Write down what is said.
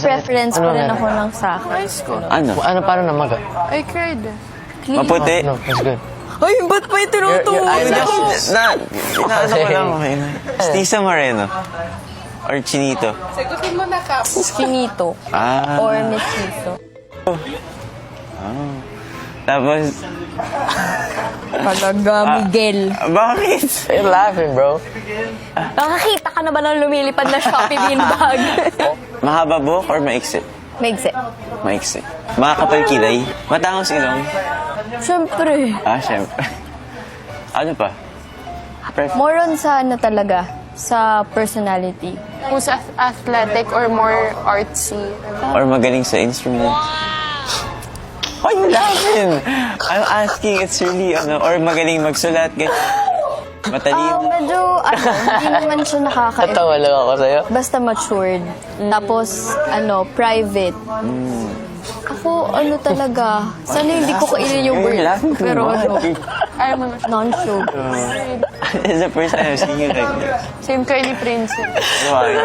preference pa rin ako ng saka. Ano? Paano na maga? I cried. Maputi? No, that's good. Ay, ba't may tinutuwa? Inaano ko lang. Okay na. Stisa Moreno. Or Chinito. Sagutin mo na, Kap. Skinito. Ah. Or mestizo. Tapos, Talaga, Miguel. bakit? You're laughing, bro. Nakakita ka na ba ng lumilipad na Shopee beanbag? Mahaba buhok or maiksi? Maigse. Maiksi. Makakapal kilay? Matangos ilong? Siyempre. Syempre. Ano pa? More on sa ano talaga, sa personality. Who's athletic or more artsy? Or magaling sa instrument? Why you laughing? I'm asking, it's really, or magaling magsulat, ganyan. Matalino. Medyo, hindi naman siya nakakaiba. Tatawa lang ako sa'yo. Basta matured. Tapos, private. Ako, talaga, sana hindi ko kainin yung You're word. laughing too Pero much. Ayaw mo na. non-show. It's the first time I've seen you like this. Same Kylie Princess. Why?